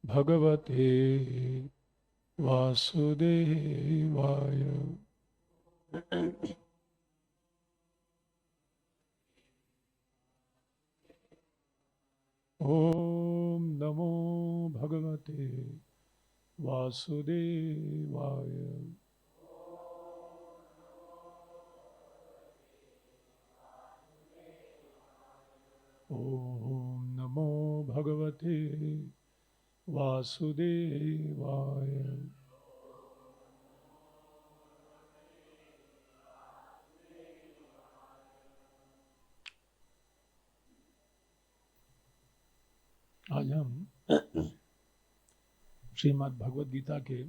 भगवते वासुदेवाय। ओम नमो भगवते वासुदेवाय। ओम नमो भगवते वासुदेवाय। आज हम श्रीमद् भगवद गीता के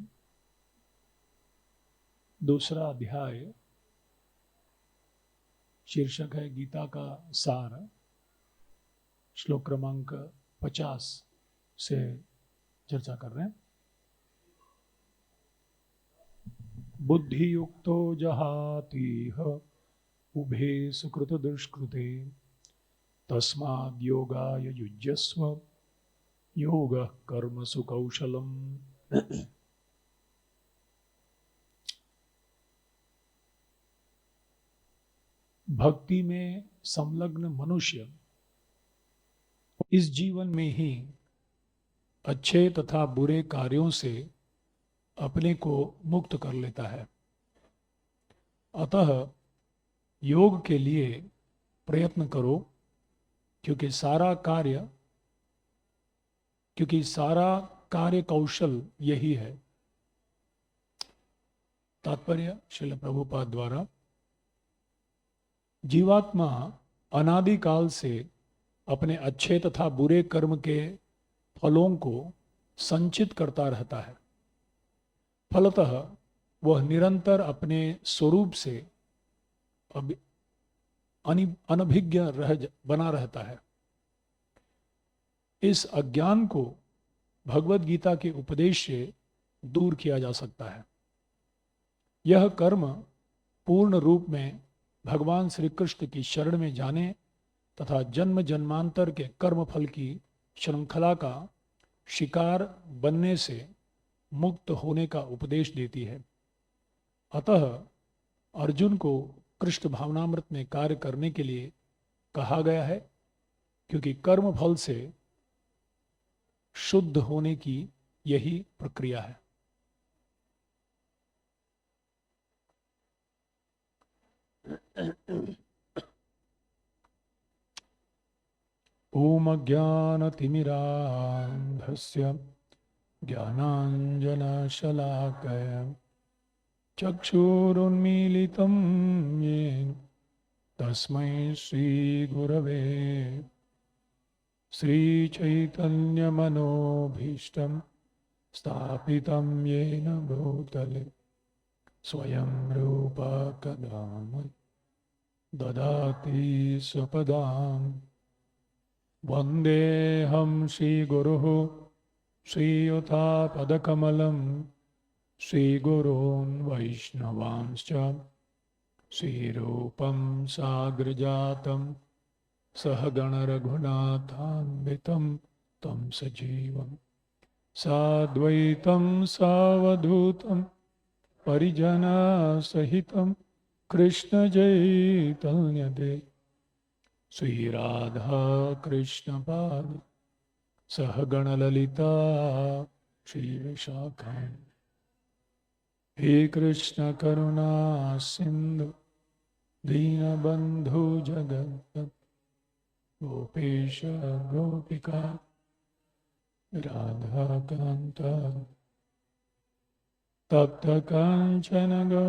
दूसरा अध्याय, शीर्षक है गीता का सार, श्लोक क्रमांक 50 से चर्चा कर रहे हैं। बुद्धि युक्तो जहातीह उभे सुकृत दुष्कृते तस्माद् योगाय युज्यस्व योगः कर्मसु कौशलम्। भक्ति में संलग्न मनुष्य इस जीवन में ही अच्छे तथा बुरे कार्यों से अपने को मुक्त कर लेता है। अतः योग के लिए प्रयत्न करो, क्योंकि सारा कार्य कौशल यही है। तात्पर्य श्रील प्रभुपाद द्वारा, जीवात्मा अनादिकाल से अपने अच्छे तथा बुरे कर्म के फलों को संचित करता रहता है। फलतः वह निरंतर अपने स्वरूप से अनभिज्ञ बना रहता है। इस अज्ञान को भगवद गीता के उपदेश से दूर किया जा सकता है। यह कर्म पूर्ण रूप में भगवान श्री कृष्ण की शरण में जाने तथा जन्म जन्मांतर के कर्म फल की श्रृंखला का शिकार बनने से मुक्त होने का उपदेश देती है। अतः अर्जुन को कृष्ण भावनामृत में कार्य करने के लिए कहा गया है, क्योंकि कर्म फल से शुद्ध होने की यही प्रक्रिया है। ओम ज्ञानतिमिरान्धस्य ज्ञानाञ्जनशलाकया चक्षुरुन्मीलितं येन तस्मै श्रीगुरवे श्रीचैतन्यमनोभीष्टं स्थापितं येन भूतले स्वयं रूप कदा ददाति स्वपदां। वन्देऽहं श्रीगुरुः श्रीयुतापदकमलं श्रीगुरून् वैष्णवांश्च श्रीरूपं साग्रजातं सहगणरघुनाथान्वितं तं सजीवं साद्वैतं सावधूतं परिजनसहितं कृष्णचैतन्यदेव श्रीराधा कृष्णपाद सहगणललिता श्रीविशाखान्। हे कृष्ण करुणा सिंधु दीनबंधु जगत गोपेश गोपिका राधा कांत तप्त कांचन गो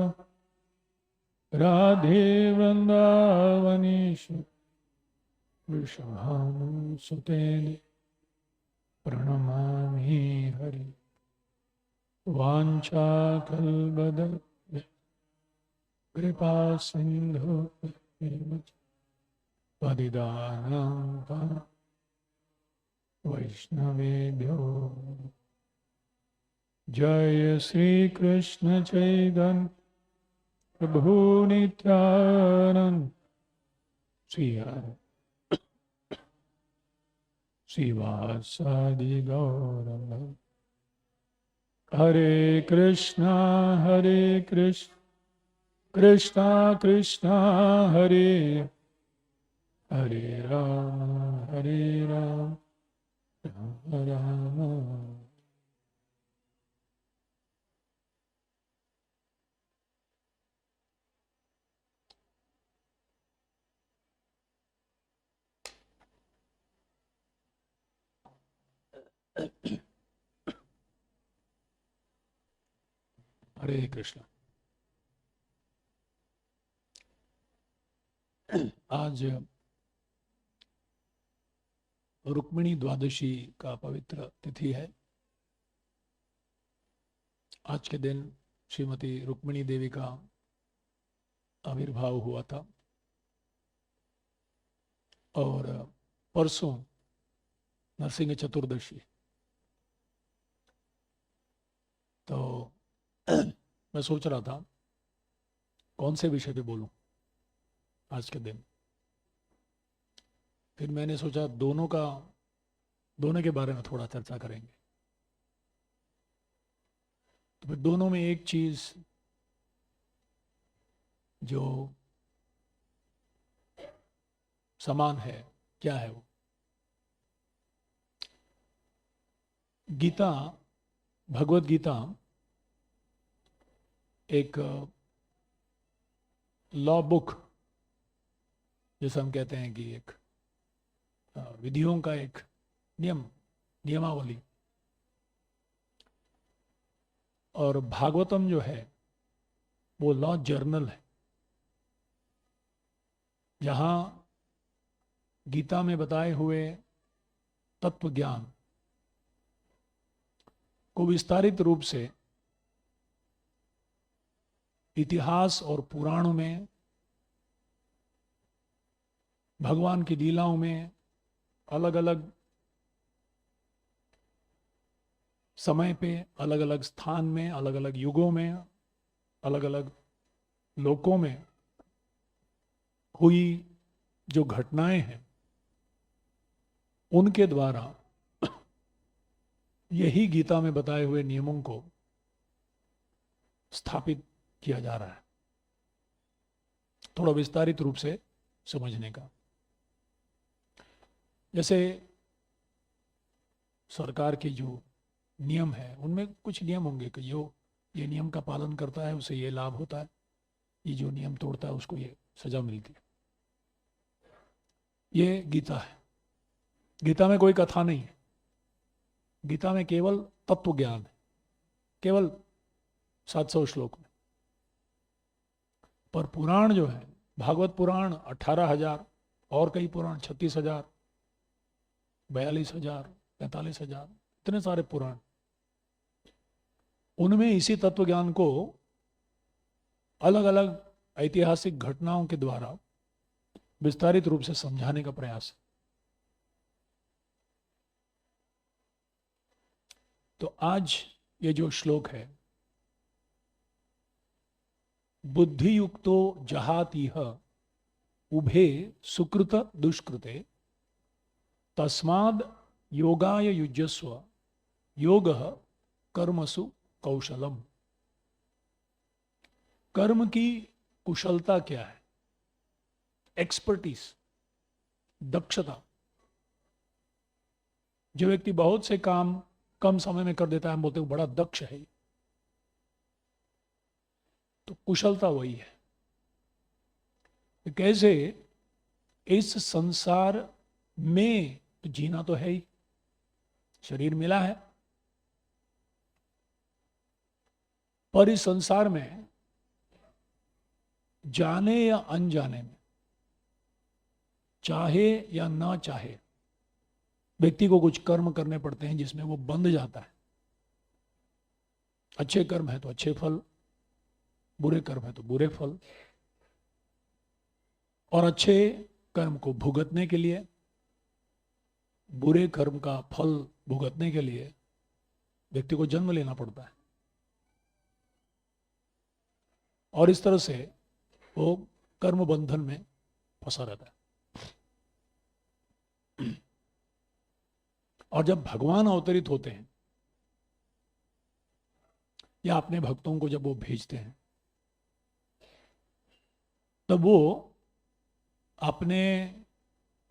राधे वृंदावनेषु वृषभानुसुते प्रणमामि हरि। वाञ्छाकल्पतरुभ्यश्च कृपा सिन्धु पतितानां वैष्णवेभ्यो। जय श्री कृष्ण चैतन्य प्रभु नित्यानंद श्री श्रीवासादि गौर हरे कृष्ण कृष्ण कृष्ण हरे हरे राम राम राम। हरे कृष्ण। आज रुक्मिणी द्वादशी का पवित्र तिथि है। आज के दिन श्रीमती रुक्मिणी देवी का आविर्भाव हुआ था और परसों नरसिंह चतुर्दशी। तो मैं सोच रहा था कौन से विषय पे बोलूं आज के दिन। फिर मैंने सोचा दोनों के बारे में थोड़ा चर्चा करेंगे। तो फिर दोनों में एक चीज जो समान है, क्या है वो? गीता, भगवत गीता एक लॉ बुक, जैसे हम कहते हैं कि एक विधियों का एक नियमावली। और भागवतम जो है वो लॉ जर्नल है, जहां गीता में बताए हुए तत्व ज्ञान को विस्तारित रूप से इतिहास और पुराणों में, भगवान की लीलाओं में, अलग अलग समय पे, अलग अलग स्थान में, अलग अलग युगों में, अलग अलग लोकों में हुई जो घटनाएं हैं, उनके द्वारा यही गीता में बताए हुए नियमों को स्थापित किया जा रहा है, थोड़ा विस्तारित रूप से समझने का। जैसे सरकार के जो नियम है उनमें कुछ नियम होंगे कि जो ये नियम का पालन करता है उसे ये लाभ होता है, ये जो नियम तोड़ता है उसको ये सजा मिलती है। ये गीता है। गीता में कोई कथा नहीं है, गीता में केवल तत्व ज्ञान है, केवल 700 श्लोक में। पर पुराण जो है, भागवत पुराण 18,000 और कई पुराण 36,000, 42,000, 45,000, इतने सारे पुराण, उनमें इसी तत्व ज्ञान को अलग अलग ऐतिहासिक घटनाओं के द्वारा विस्तारित रूप से समझाने का प्रयास है। तो आज ये जो श्लोक है, बुद्धियुक्तो जहातीह उभे सुकृत दुष्कृते तस्माद योगाय युज्यस्व योगः कर्मसु कौशलम। कर्म की कुशलता क्या है? एक्सपर्टीज, दक्षता। जो व्यक्ति बहुत से काम कम समय में कर देता है, हम बोलते हैं बड़ा दक्ष है। तो कुशलता वही है। कैसे इस संसार में तो जीना तो है ही, शरीर मिला है, पर इस संसार में जाने या अनजाने में, चाहे या ना चाहे, व्यक्ति को कुछ कर्म करने पड़ते हैं जिसमें वो बंध जाता है। अच्छे कर्म है तो अच्छे फल, बुरे कर्म है तो बुरे फल। और अच्छे कर्म को भुगतने के लिए, बुरे कर्म का फल भुगतने के लिए व्यक्ति को जन्म लेना पड़ता है। और इस तरह से वो कर्म बंधन में फंसा रहता है। और जब भगवान अवतरित होते हैं या अपने भक्तों को जब वो भेजते हैं, तब वो अपने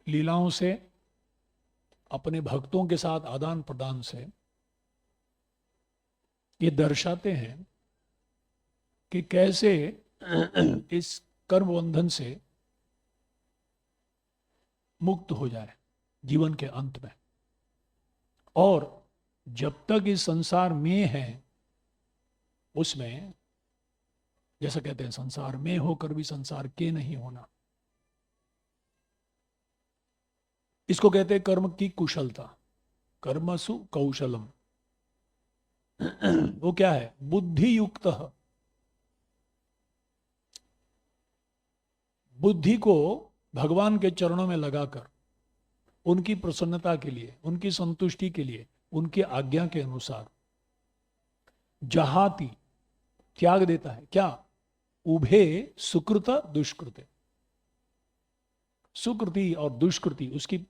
लीलाओं से, अपने भक्तों के साथ आदान प्रदान से ये दर्शाते हैं कि कैसे इस कर्म बंधन से मुक्त हो जाए जीवन के अंत में। और जब तक इस संसार में है, उसमें जैसा कहते हैं संसार में होकर भी संसार के नहीं होना, इसको कहते हैं कर्म की कुशलता। कर्मसु कौशलम। वो क्या है? बुद्धि युक्त, बुद्धि को भगवान के चरणों में लगाकर उनकी प्रसन्नता के लिए, उनकी संतुष्टि के लिए, उनकी आज्ञा के अनुसार जहाती त्याग देता है। क्या? उभे सुकृत दुष्कृत। सुकृति और दुष्कृति उसकी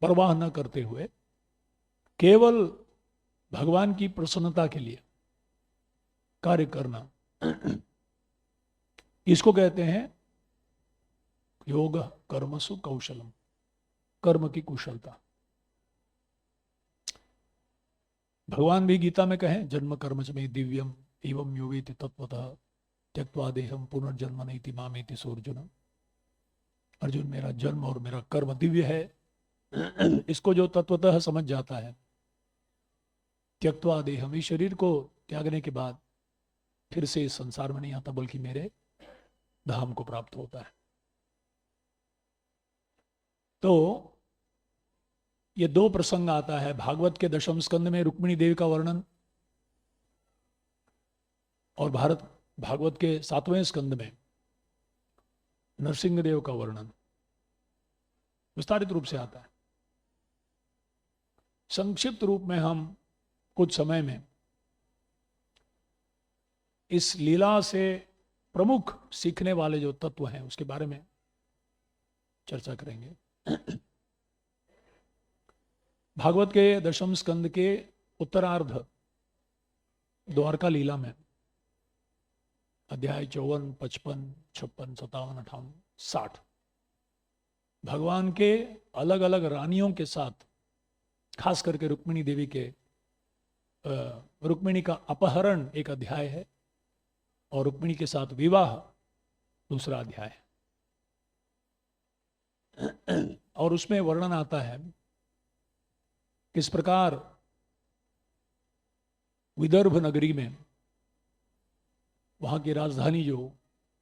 परवाह न करते हुए केवल भगवान की प्रसन्नता के लिए कार्य करना, इसको कहते हैं योग कर्मसु कौशलम, कर्म की कुशलता। भगवान भी गीता में कहें, जन्म कर्म च मे दिव्यम एवं यो वेति तत्वतः त्यक्त्वा देहम पुनर्जन्म नैति मामेति सोर्जुन। अर्जुन, मेरा जन्म और मेरा कर्म दिव्य है, इसको जो तत्वतः समझ जाता है, त्यक्त्वा देहम, इस शरीर को त्यागने के बाद फिर से इस संसार में नहीं आता, बल्कि मेरे धाम को प्राप्त होता है। तो ये दो प्रसंग आता है भागवत के दशम स्कंद में, रुक्मिणी देवी का वर्णन, और भागवत के 7वें स्कंद में नरसिंह देव का वर्णन विस्तारित रूप से आता है। संक्षिप्त रूप में हम कुछ समय में इस लीला से प्रमुख सीखने वाले जो तत्व हैं उसके बारे में चर्चा करेंगे। भागवत के दशम स्कंद के उत्तरार्ध द्वारका लीला में अध्याय 54, 55, 56, 57, 58, 60 भगवान के अलग अलग रानियों के साथ, खास करके रुक्मिणी देवी के रुक्मिणी का अपहरण एक अध्याय है और रुक्मिणी के साथ विवाह दूसरा अध्याय है। और उसमें वर्णन आता है किस प्रकार विदर्भ नगरी में, वहां की राजधानी जो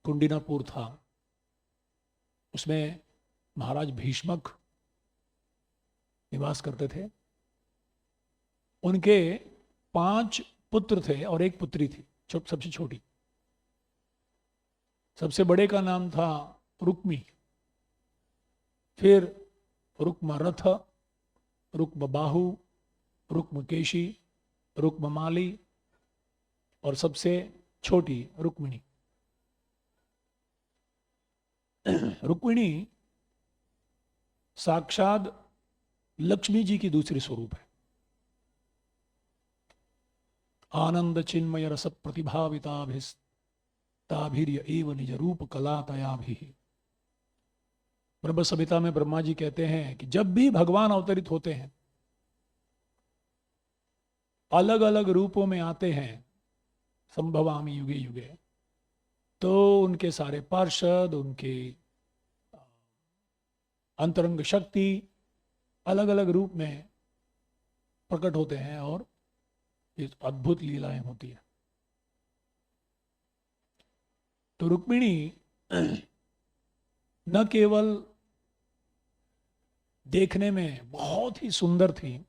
कुंडिनापुर था, उसमें महाराज भीष्मक निवास करते थे। उनके 5 पुत्र थे और एक पुत्री थी, सबसे छोटी। सबसे बड़े का नाम था रुक्मी, फिर रुक्म रथ, रुक्म बाहु, रुक्म केशी, रुक्म माली और सबसे छोटी रुक्मिणी। रुक्मिणी साक्षात लक्ष्मी जी की दूसरी स्वरूप है। आनंद चिन्मय रस प्रतिभाविताभिस्ताभिर्य एव निज रूप कलातया भी। ब्रह्म संहिता में ब्रह्मा जी कहते हैं कि जब भी भगवान अवतरित होते हैं, अलग अलग रूपों में आते हैं, संभवामि युगे युगे, तो उनके सारे पार्षद, उनके अंतरंग शक्ति अलग अलग रूप में प्रकट होते हैं और ये अद्भुत लीलाएं होती है। तो रुक्मिणी न केवल देखने में बहुत ही सुंदर थी,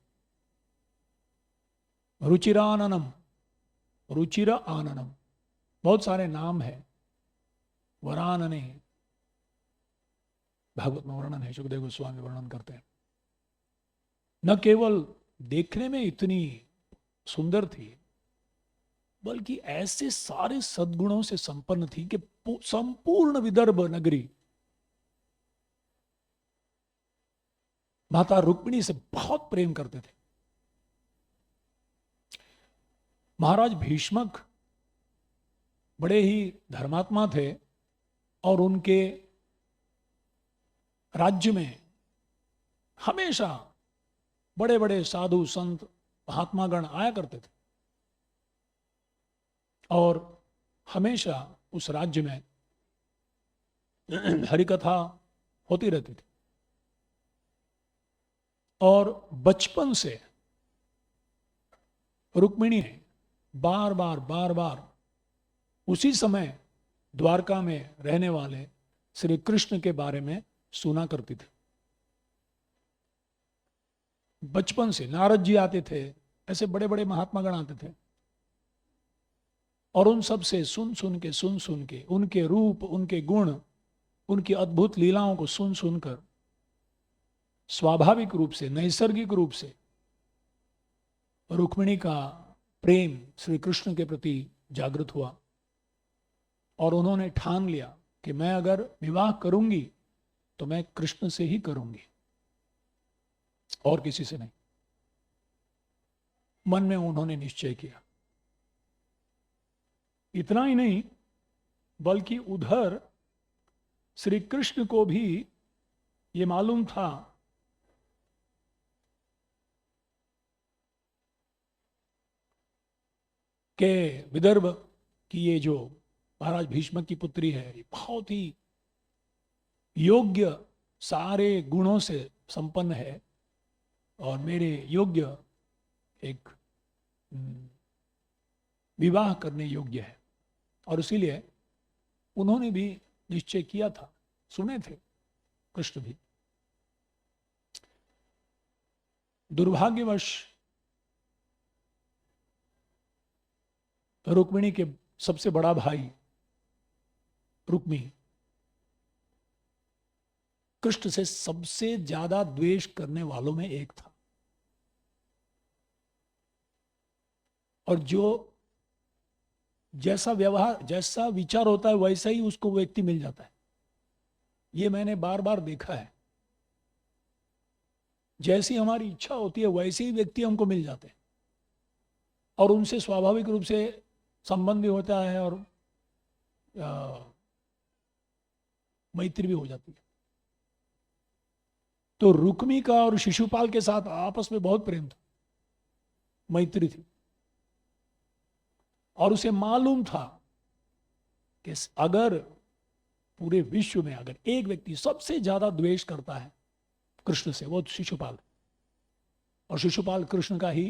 रुचिराननम, रुचिर आननम, बहुत सारे नाम है। वरानने भागवत में वर्णन है, सुखदेव गोस्वामी वर्णन करते हैं। न केवल देखने में इतनी सुंदर थी, बल्कि ऐसे सारे सद्गुणों से संपन्न थी कि संपूर्ण विदर्भ नगरी माता रुक्मिणी से बहुत प्रेम करते थे। महाराज भीष्मक बड़े ही धर्मात्मा थे और उनके राज्य में हमेशा बड़े बड़े साधु संत महात्मागण आया करते थे और हमेशा उस राज्य में हरिकथा होती रहती थी। और बचपन से रुक्मिणी ने बार बार उसी समय द्वारका में रहने वाले श्री कृष्ण के बारे में सुना करती थी। बचपन से नारद जी आते थे, ऐसे बड़े बड़े महात्मागण आते थे और उन सब से सुन सुन के उनके रूप, उनके गुण, उनकी अद्भुत लीलाओं को सुन सुनकर स्वाभाविक रूप से, नैसर्गिक रूप से रुक्मिणी का प्रेम श्री कृष्ण के प्रति जागृत हुआ और उन्होंने ठान लिया कि मैं अगर विवाह करूंगी तो मैं कृष्ण से ही करूंगी और किसी से नहीं। मन में उन्होंने निश्चय किया। इतना ही नहीं बल्कि उधर श्री कृष्ण को भी ये मालूम था कि विदर्भ की ये जो महाराज भीष्मक की पुत्री है, ये बहुत ही योग्य, सारे गुणों से संपन्न है और मेरे योग्य एक विवाह करने योग्य है। और इसीलिए उन्होंने भी निश्चय किया था, सुने थे कृष्ण भी। दुर्भाग्यवश रुक्मिणी के सबसे बड़ा भाई रुक्मी कृष्ण से सबसे ज्यादा द्वेष करने वालों में एक था और जो जैसा व्यवहार, जैसा विचार होता है वैसा ही उसको व्यक्ति मिल जाता है। ये मैंने बार बार देखा है। जैसी हमारी इच्छा होती है वैसे ही व्यक्ति हमको मिल जाते हैं और उनसे स्वाभाविक रूप से संबंध भी होता है और मैत्री भी हो जाती है। तो रुक्मी का और शिशुपाल के साथ आपस में बहुत प्रेम था, मैत्री थी और उसे मालूम था कि अगर पूरे विश्व में अगर एक व्यक्ति सबसे ज्यादा द्वेष करता है कृष्ण से, वो शिशुपाल। और शिशुपाल कृष्ण का ही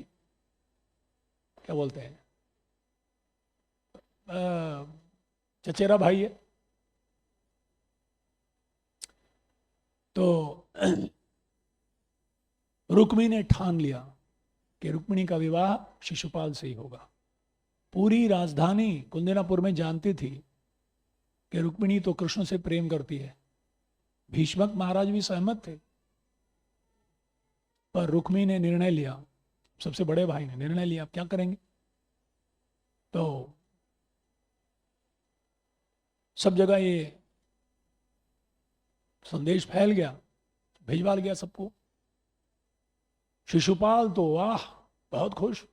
क्या बोलते हैं, चचेरा भाई है। तो रुक्मी ने ठान लिया कि रुक्मिणी का विवाह शिशुपाल से ही होगा। पूरी राजधानी कुंदिनापुर में जानती थी कि रुक्मिणी तो कृष्ण से प्रेम करती है। भीष्मक महाराज भी सहमत थे, पर रुक्मी ने निर्णय लिया, सबसे बड़े भाई ने निर्णय लिया, अब क्या करेंगे। तो सब जगह ये संदेश फैल गया, भिजवा गया सबको। शिशुपाल तो वाह बहुत खुश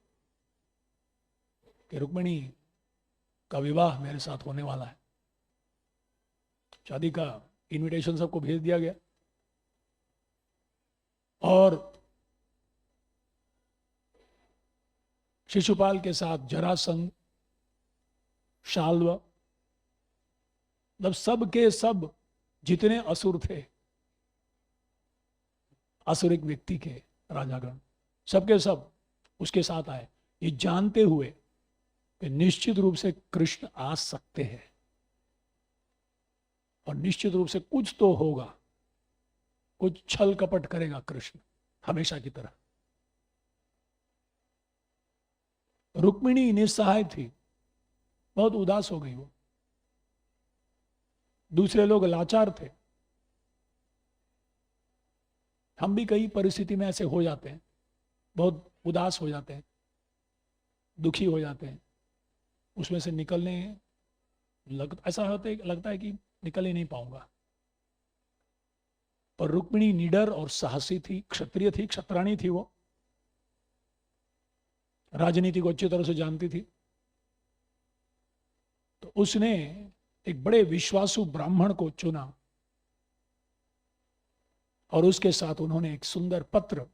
कि रुक्मिणी का विवाह मेरे साथ होने वाला है। शादी का इनविटेशन सबको भेज दिया गया और शिशुपाल के साथ जरासंध, शाल्व, मतलब सब के सब जितने असुर थे, असुरिक व्यक्ति के राजागण, सबके सब उसके साथ आए, ये जानते हुए कि निश्चित रूप से कृष्ण आ सकते हैं और निश्चित रूप से कुछ तो होगा, कुछ छल कपट करेगा कृष्ण हमेशा की तरह। रुक्मिणी निस्सहाय थी, बहुत उदास हो गई वो। दूसरे लोग लाचार थे। हम भी कई परिस्थिति में ऐसे हो जाते हैं, बहुत उदास हो जाते हैं, दुखी हो जाते हैं, उसमें से निकलने ऐसा लगता है कि निकल ही नहीं पाऊंगा। पर रुक्मिणी निडर और साहसी थी, क्षत्रिय थी, क्षत्राणी थी, वो राजनीति को अच्छी तरह से जानती थी। तो उसने एक बड़े विश्वासु ब्राह्मण को चुना और उसके साथ उन्होंने एक सुंदर पत्र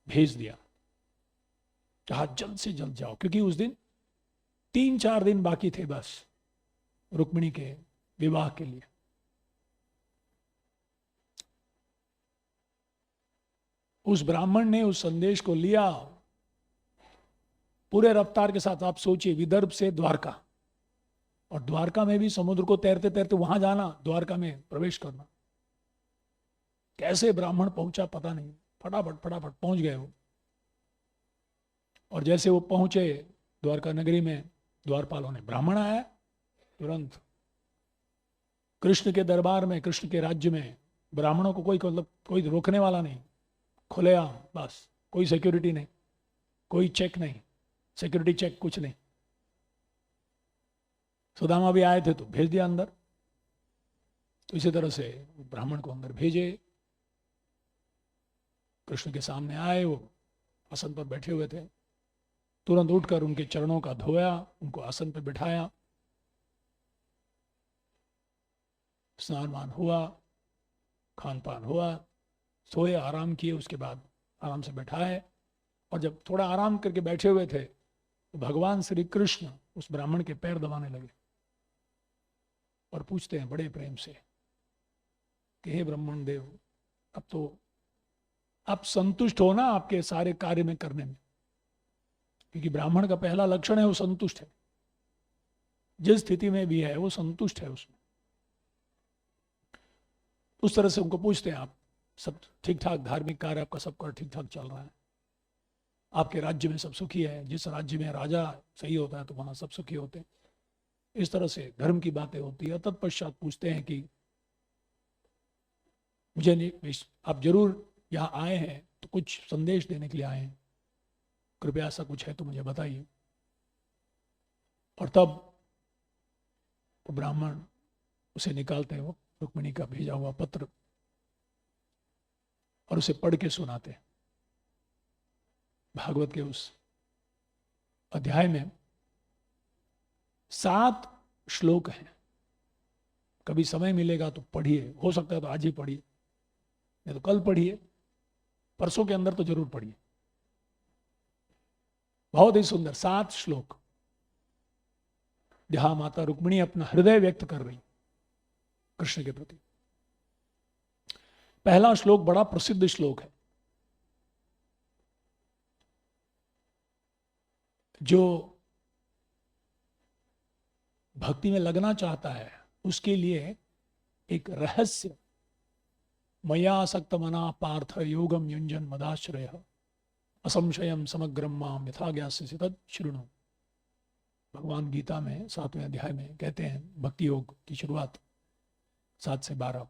भेज दिया, कहा जल्द से जल्द जाओ, क्योंकि उस दिन 3-4 दिन बाकी थे बस रुक्मिणी के विवाह के लिए। उस ब्राह्मण ने उस संदेश को लिया पूरे रफ्तार के साथ। आप सोचिए, विदर्भ से द्वारका, और द्वारका में भी समुद्र को तैरते तैरते वहां जाना, द्वारका में प्रवेश करना। कैसे ब्राह्मण पहुंचा पता नहीं, फटाफट फटाफट पहुंच गए वो। और जैसे वो पहुंचे द्वारका नगरी में, द्वारपालों ने, ब्राह्मण आया, तुरंत कृष्ण के दरबार में, कृष्ण के राज्य में ब्राह्मणों को कोई रोकने वाला नहीं, खुलेआम, बस कोई सिक्योरिटी नहीं, कोई चेक नहीं, सिक्योरिटी चेक कुछ नहीं। सुदामा भी आए थे तो भेज दिया अंदर। तो इसी तरह से ब्राह्मण को अंदर भेजे, कृष्ण के सामने आए, वो आसन पर बैठे हुए थे। तुरंत उठकर उनके चरणों का धोया, उनको आसन पर बिठाया, स्नान मान हुआ, खान पान हुआ, सोए, आराम किए, उसके बाद आराम से बैठाए। और जब थोड़ा आराम करके बैठे हुए थे तो भगवान श्री कृष्ण उस ब्राह्मण के पैर दबाने लगे और पूछते हैं बड़े प्रेम से कि हे ब्राह्मण देव, अब तो आप संतुष्ट हो ना आपके सारे कार्य में करने में? क्योंकि ब्राह्मण का पहला लक्षण है वो संतुष्ट है, जिस स्थिति में भी है वो संतुष्ट है उसमें। उस तरह से उनको पूछते हैं, आप सब ठीक ठाक, धार्मिक कार्य आपका सब कर ठीक ठाक चल रहा है, आपके राज्य में सब सुखी है? जिस राज्य में राजा सही होता है तो वहां सब सुखी होते हैं। इस तरह से धर्म की बातें होती है। तत्पश्चात पूछते हैं कि मुझे नहीं, आप जरूर यहाँ आए हैं तो कुछ संदेश देने के लिए आए हैं, कृपया ऐसा कुछ है तो मुझे बताइए। और तब वो ब्राह्मण उसे निकालते हैं, वो रुक्मिणी का भेजा हुआ पत्र, और उसे पढ़ के सुनाते हैं। भागवत के उस अध्याय में 7 श्लोक हैं। कभी समय मिलेगा तो पढ़िए, हो सकता है तो आज ही पढ़िए, नहीं तो कल पढ़िए, परसों के अंदर तो जरूर पढ़िए। बहुत ही सुंदर 7 श्लोक, जहां माता रुक्मिणी अपना हृदय व्यक्त कर रही कृष्ण के प्रति। पहला श्लोक बड़ा प्रसिद्ध श्लोक है, जो भक्ति में लगना चाहता है उसके लिए एक रहस्य। मया आसक्त मना पार्थ योगम युंजन मदाश्रय असंशयम समग्रम माम यथा ज्ञास्यसि तत् शृणु। भगवान गीता में 7वें अध्याय में कहते हैं, भक्ति योग की शुरुआत 7 से 12,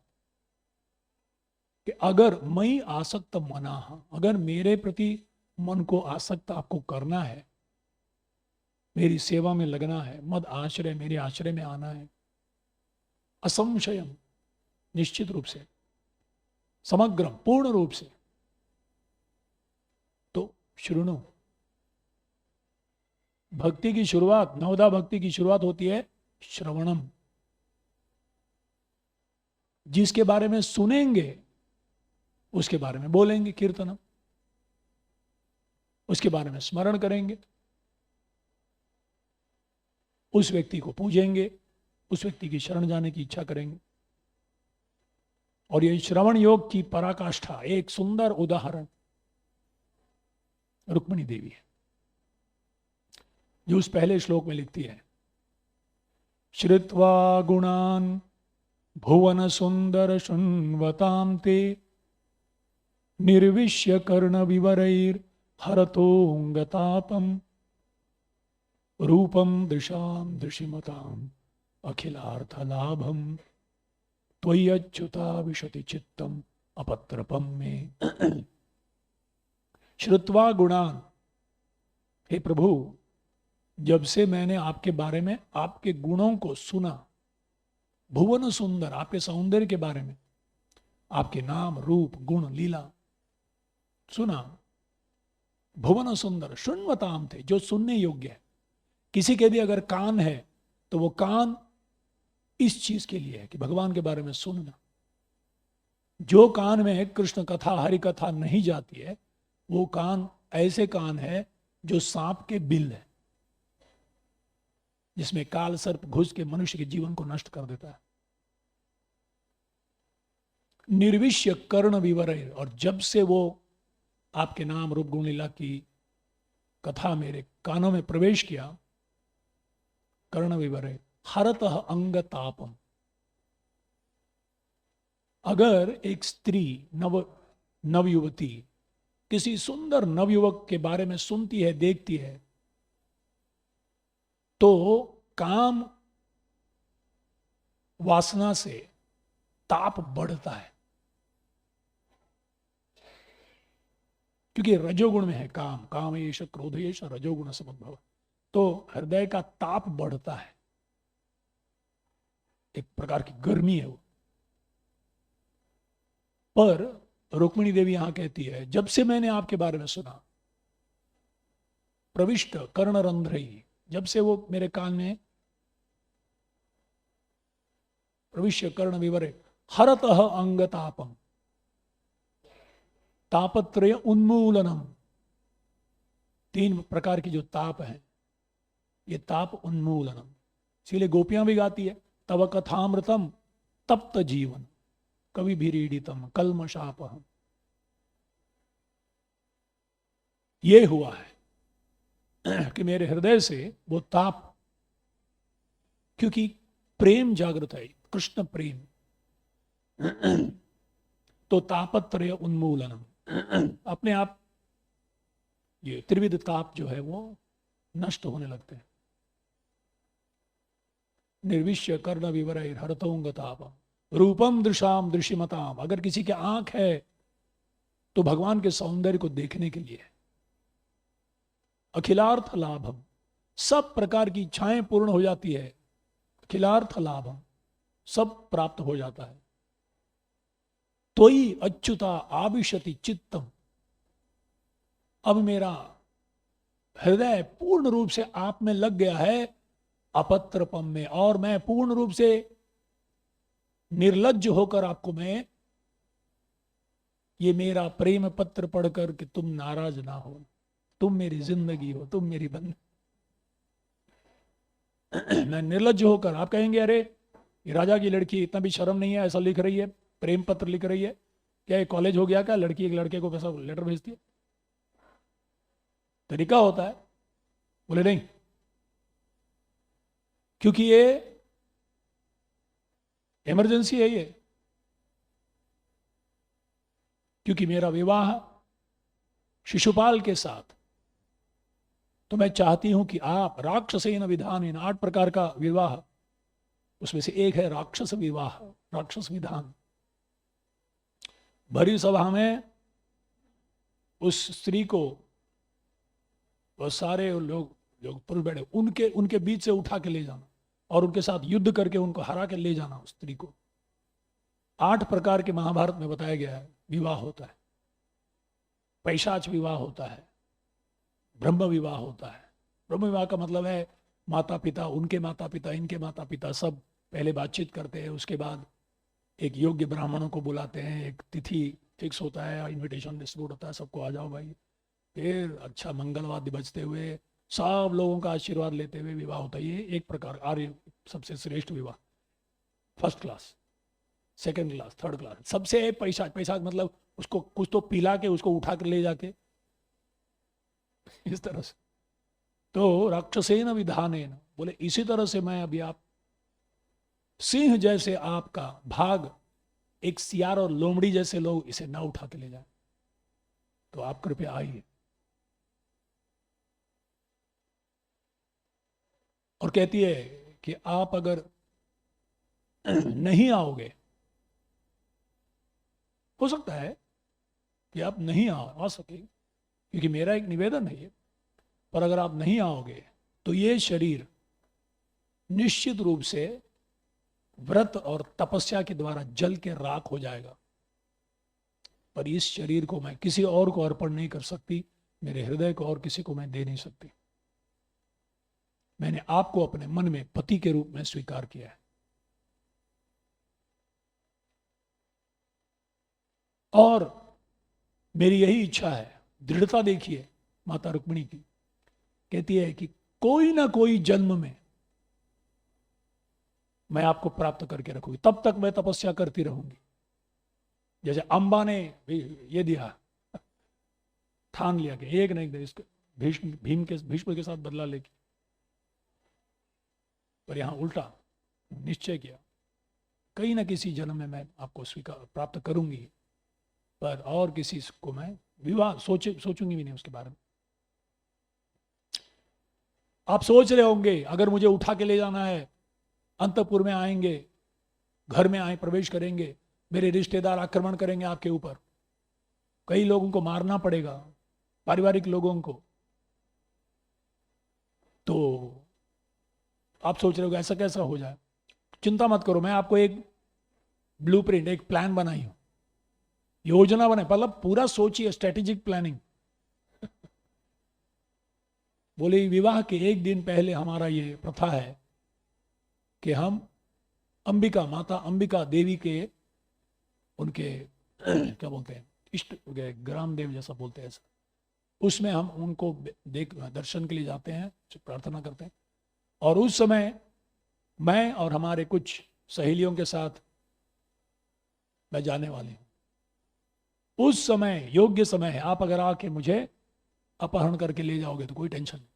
कि अगर मई आसक्त मना, अगर मेरे प्रति मन को आसक्त आपको करना है, मेरी सेवा में लगना है, मद आश्रय, मेरे आश्रय में आना है, असंशयम, निश्चित रूप से, समग्रम, पूर्ण रूप से, तो शृणु। भक्ति की शुरुआत, नवदा भक्ति की शुरुआत होती है श्रवणम। जिसके बारे में सुनेंगे उसके बारे में बोलेंगे, कीर्तनम, उसके बारे में स्मरण करेंगे, उस व्यक्ति को पूजेंगे, उस व्यक्ति की शरण जाने की इच्छा करेंगे। और ये श्रवण योग की पराकाष्ठा, एक सुंदर उदाहरण रुक्मिणी देवी है, जो उस पहले श्लोक में लिखती है, श्रुत्वा गुणान भुवन सुंदर शृण्वतां ते निर्विश्य कर्ण विवरैर हरतोंगतापम रूपम दृशाम दृशिमताम अखिलार्थ लाभम त्वय्यच्युता विशति चित्तम अपत्रपम में। श्रुत्वा गुणान, हे प्रभु, जब से मैंने आपके बारे में, आपके गुणों को सुना, भुवन सुंदर, आपके सौंदर्य के बारे में, आपके नाम रूप गुण लीला सुना। भुवन सुंदर शृण्वताम थे, जो सुनने योग्य है। किसी के भी अगर कान है तो वो कान इस चीज के लिए है कि भगवान के बारे में सुनना। जो कान में कृष्ण कथा हरि कथा नहीं जाती है, वो कान ऐसे कान है जो सांप के बिल है, जिसमें काल सर्प घुस के मनुष्य के जीवन को नष्ट कर देता है। निर्विष्य कर्ण विवर, और जब से वो आपके नाम रूप गुण लीला की कथा मेरे कानों में प्रवेश किया, कर्ण विवर हरत अंग तापम। अगर एक स्त्री नवयुवती किसी सुंदर नवयुवक के बारे में सुनती है, देखती है, तो काम वासना से ताप बढ़ता है, क्योंकि रजोगुण में है काम, काम येष क्रोध येष रजोगुण समुद्भव। तो हृदय का ताप बढ़ता है, एक प्रकार की गर्मी है वो। पर रुक्मिणी देवी यहां कहती है, जब से मैंने आपके बारे में सुना, प्रविष्ट कर्णरंध्रई, जब से वो मेरे कान में प्रविष्य कर्ण विवरे हरत अंग तापम, तापत्रय उन्मूलनम। 3 प्रकार की जो ताप है, ये ताप उन्मूलनम। इसीलिए गोपियां भी गाती है, तव कथामृतम तप्त जीवन कवि भीरीडितम कलमशापहम। ये हुआ है कि मेरे हृदय से वो ताप, क्योंकि प्रेम जागृत है, कृष्ण प्रेम, तो तापत्रय उन्मूलनम, अपने आप ये त्रिविध ताप जो है वो नष्ट होने लगते हैं। निर्विष्य कर्ण विवर हरतोंग तापम रूपम दृशाम दृशिमताम। अगर किसी के आंख है तो भगवान के सौंदर्य को देखने के लिए। अखिलार्थ लाभम, सब प्रकार की इच्छाएं पूर्ण हो जाती है। अखिलार्थ लाभम, सब प्राप्त हो जाता है। तोई अच्युता आविशति चित्तम, अब मेरा हृदय पूर्ण रूप से आप में लग गया है, अपत्रपम में, और मैं पूर्ण रूप से निर्लज्ज होकर आपको मैं ये मेरा प्रेम पत्र पढ़कर कि तुम नाराज ना हो, तुम मेरी जिंदगी हो, तुम मेरी बंद मैं निर्लज्ज होकर, आप कहेंगे अरे ये राजा की लड़की, इतना भी शर्म नहीं है, ऐसा लिख रही है, प्रेम पत्र लिख रही है, क्या ये कॉलेज हो गया क्या, लड़की एक लड़के को कैसा लेटर भेजती है? तरीका होता है। बोले नहीं, क्योंकि ये इमरजेंसी है, ये क्योंकि मेरा विवाह शिशुपाल के साथ, तो मैं चाहती हूं कि आप राक्षसेन विधानेन, 8 प्रकार का विवाह, उसमें से एक है राक्षस विवाह, राक्षस विधान। भरी सभा में उस स्त्री को वो सारे लोग जो पुरुष बैठे, उनके बीच से उठा के ले जाना और उनके साथ युद्ध करके उनको हरा के ले जाना उस स्त्री को। 8 प्रकार के महाभारत में बताया गया है विवाह होता है। पैशाच विवाह होता है, ब्रह्म विवाह होता है। ब्रह्म विवाह का मतलब है माता पिता, उनके माता पिता, इनके माता पिता, सब पहले बातचीत करते हैं, उसके बाद एक योग्य ब्राह्मणों को बुलाते हैं, एक तिथि फिक्स होता है, इनविटेशन डिस्ट्रीब्यूट होता है, सबको आ जाओ भाई। फिर अच्छा मंगलवाद्य बजते हुए सब लोगों का आशीर्वाद लेते हुए विवाह होता है। ये एक प्रकार आर्य सबसे श्रेष्ठ विवाह, first class, second class, third class. सबसे पैसा, पैसा मतलब उसको कुछ तो पिला के उसको उठा कर ले जाके इस तरह से। तो राक्षसेन विधानेन, बोले इसी तरह से मैं अभी आप सिंह जैसे आपका भाग, एक सियार और लोमड़ी जैसे लोग इसे ना उठा के ले जाए, तो आप कृपया आइए। और कहती है कि आप अगर नहीं आओगे, हो सकता है कि आप नहीं आ सके, क्योंकि मेरा एक निवेदन है ये, पर अगर आप नहीं आओगे तो ये शरीर निश्चित रूप से व्रत और तपस्या के द्वारा जल के राख हो जाएगा। पर इस शरीर को मैं किसी और को अर्पण नहीं कर सकती, मेरे हृदय को और किसी को मैं दे नहीं सकती। मैंने आपको अपने मन में पति के रूप में स्वीकार किया है। और मेरी यही इच्छा है, दृढ़ता देखिए माता रुक्मिणी की, कहती है कि कोई ना कोई जन्म में मैं आपको प्राप्त करके रखूंगी, तब तक मैं तपस्या करती रहूंगी। जैसे अंबा ने ये दिया, ठान लिया कि एक नहीं इसको भीष्म के साथ बदला लेके, पर यहां उल्टा निश्चय किया, कहीं ना किसी जन्म में मैं आपको स्वीकार प्राप्त करूंगी, पर और किसी को मैं विवाह सोचूंगी भी नहीं उसके बारे में। आप सोच रहे होंगे अगर मुझे उठा के ले जाना है, अंतपुर में आएंगे, घर में आए प्रवेश करेंगे, मेरे रिश्तेदार आक्रमण करेंगे आपके ऊपर, कई लोगों को मारना पड़ेगा, पारिवारिक लोगों को, तो आप सोच रहे हो ऐसा कैसा हो जाए। चिंता मत करो, मैं आपको एक ब्लूप्रिंट, एक प्लान बनाई हूं, योजना बनाई, मतलब पूरा सोचिए, स्ट्रेटेजिक प्लानिंग। बोले विवाह के एक दिन पहले हमारा ये प्रथा है कि हम अंबिका, माता अंबिका देवी के, उनके क्या बोलते हैं, इष्ट ग्राम देव जैसा बोलते हैं, ऐसा, उसमें हम उनको दर्शन के लिए जाते हैं, प्रार्थना करते हैं। और उस समय मैं और हमारे कुछ सहेलियों के साथ मैं जाने वाली हूं। उस समय योग्य समय है, आप अगर आके मुझे अपहरण करके ले जाओगे तो कोई टेंशन नहीं,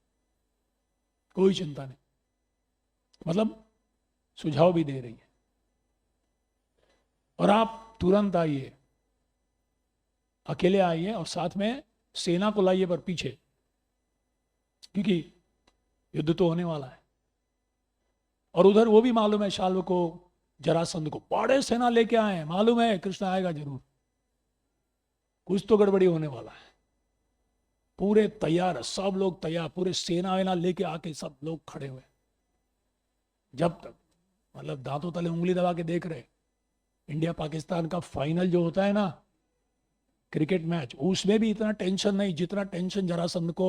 कोई चिंता नहीं। मतलब सुझाव भी दे रही है। और आप तुरंत आइए, अकेले आइए और साथ में सेना को लाइए, पर पीछे, क्योंकि युद्ध तो होने वाला है। और उधर वो भी मालूम है शाल्व को, जरासंध को, बड़े सेना लेके आए हैं, मालूम है कृष्ण आएगा जरूर, कुछ तो गड़बड़ी होने वाला है। पूरे तैयार, सब लोग तैयार, पूरे सेना वेना लेके आके सब लोग खड़े हुए, जब तक मतलब दांतों तले उंगली दबा के देख रहे। इंडिया पाकिस्तान का फाइनल जो होता है ना, क्रिकेट मैच, उसमें भी इतना टेंशन नहीं जितना टेंशन जरासंध को,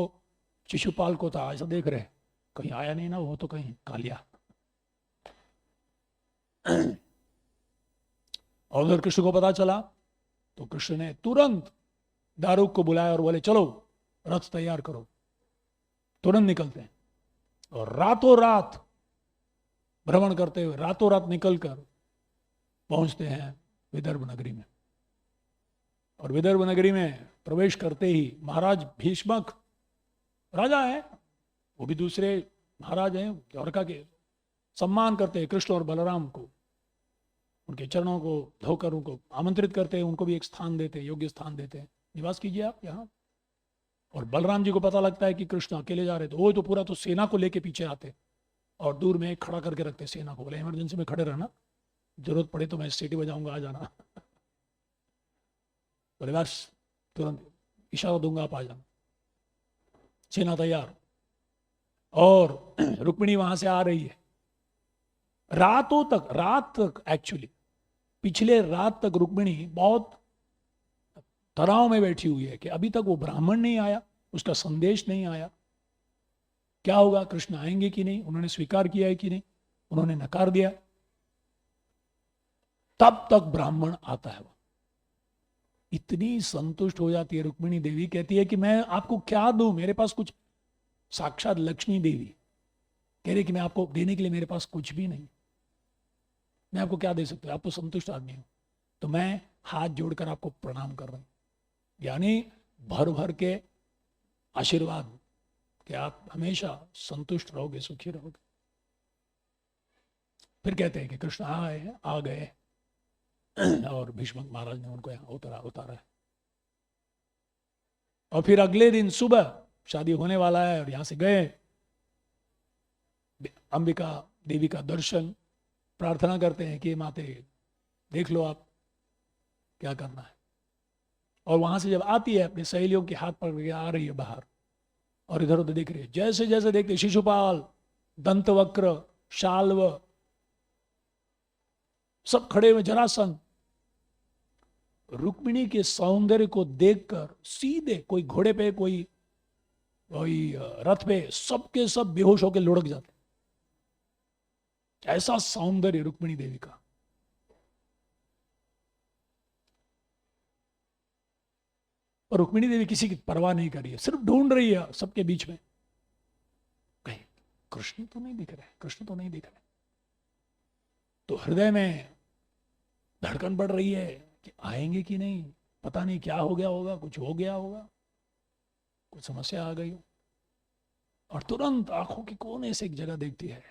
शिशुपाल को था। ऐसा देख रहे कहीं आया नहीं ना वो, तो कहीं कालिया। और उधर कृष्ण को पता चला तो कृष्ण ने तुरंत दारूक को बुलाया और बोले चलो रथ तैयार करो, तुरंत निकलते हैं। और रातों रात भ्रमण करते हुए रातों रात निकलकर पहुंचते हैं विदर्भ नगरी में। और विदर्भ नगरी में प्रवेश करते ही महाराज भीष्मक राजा है, वो भी दूसरे महाराज हैं, द्वारका के, सम्मान करते हैं कृष्ण और बलराम को, उनके चरणों को धोकर उनको आमंत्रित करते हैं, उनको भी एक स्थान देते हैं, योग्य स्थान देते हैं, निवास कीजिए आप यहाँ। और बलराम जी को पता लगता है कि कृष्ण अकेले जा रहे, तो वो तो पूरा तो सेना को लेके पीछे आते और दूर में खड़ा करके रखते सेना को, बोले इमरजेंसी में खड़े रहना, जरूरत पड़े तो मैं सीटी बजाऊंगा, आ जाना। बोले बस तुरंत इशारा दूंगा, आप आ जाना। सेना तैयार, और रुक्मिणी वहां से आ रही है। रातों तक, रात तक एक्चुअली पिछले रात तक रुक्मिणी बहुत तनाव में बैठी हुई है कि अभी तक वो ब्राह्मण नहीं आया, उसका संदेश नहीं आया, क्या होगा, कृष्ण आएंगे कि नहीं, उन्होंने स्वीकार किया है कि नहीं, उन्होंने नकार दिया। तब तक ब्राह्मण आता है, वो इतनी संतुष्ट हो जाती है रुक्मिणी देवी, कहती है कि मैं आपको क्या दूं, मेरे पास कुछ, साक्षात लक्ष्मी देवी कह रही कि मैं आपको देने के लिए मेरे पास कुछ भी नहीं, मैं आपको क्या दे सकती हूँ, आप तो संतुष्ट आदमी हो, तो मैं हाथ जोड़कर आपको प्रणाम कर रहा हूं। यानी भर भर के आशीर्वाद कि आप हमेशा संतुष्ट रहोगे, सुखी रहोगे। फिर कहते हैं कि कृष्ण आए, आ गए, और भीष्म महाराज ने उनको यहाँ उतारा है। और फिर अगले दिन सुबह शादी होने वाला है और यहां से गए, अंबिका देवी का दर्शन, प्रार्थना करते हैं कि माते देख लो आप क्या करना है। और वहां से जब आती है अपनी सहेलियों के हाथ पकड़ के आ रही है बाहर, और इधर उधर देख रही है, जैसे जैसे देखते शिशुपाल, दंतवक्र, शाल्व सब खड़े हुए, जरासंध, रुक्मिणी के सौंदर्य को देखकर सीधे कोई घोड़े पे, कोई कोई रथ पे, सबके सब बेहोश होकर लुढ़क जाते। ऐसा सौंदर्य रुक्मिणी देवी का। और रुक्मिणी देवी किसी की परवाह नहीं कर रही है, सिर्फ ढूंढ रही है सबके बीच में, कहीं कृष्ण तो नहीं दिख रहे, कृष्ण तो नहीं दिख रहे। तो हृदय में धड़कन बढ़ रही है कि आएंगे कि नहीं, पता नहीं क्या हो गया होगा, कुछ हो गया होगा, कुछ समस्या आ गई हो। और तुरंत आंखों की कोने से एक जगह देखती है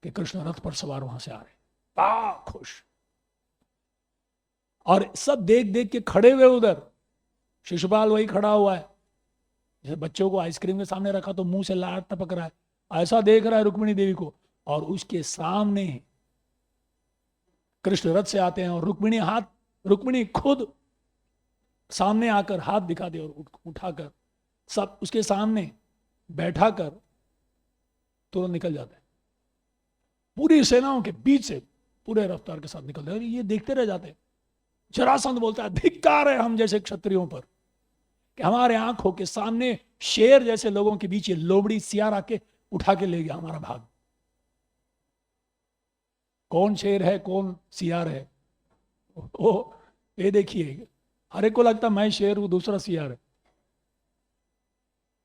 कि कृष्ण रथ पर सवार वहां से आ रहे, बा खुश। और सब देख देख के खड़े हुए उधर, शिशुपाल वही खड़ा हुआ है, जैसे बच्चों को आइसक्रीम के सामने रखा तो मुंह से लार टपक रहा है, ऐसा देख रहा है रुक्मिणी देवी को। और उसके सामने कृष्ण रथ से आते हैं और रुक्मिणी खुद सामने आकर हाथ दिखा दे और उठाकर सब उसके सामने बैठा कर तुरंत निकल जाते हैं। पूरी सेनाओं के बीच से पूरे रफ्तार के साथ निकलते हैं। और ये देखते रह जाते हैं। जरासंध बोलता है, धिक्कार है हम जैसे क्षत्रियों पर कि हमारे आंखों के सामने शेर जैसे लोगों के बीच ये लोबड़ी सियार आके उठा के ले गया हमारा भाग। कौन शेर है कौन सियार है, ओ ये देखिए, हर एक को लगता मैं शेर हूं, दूसरा सियार है।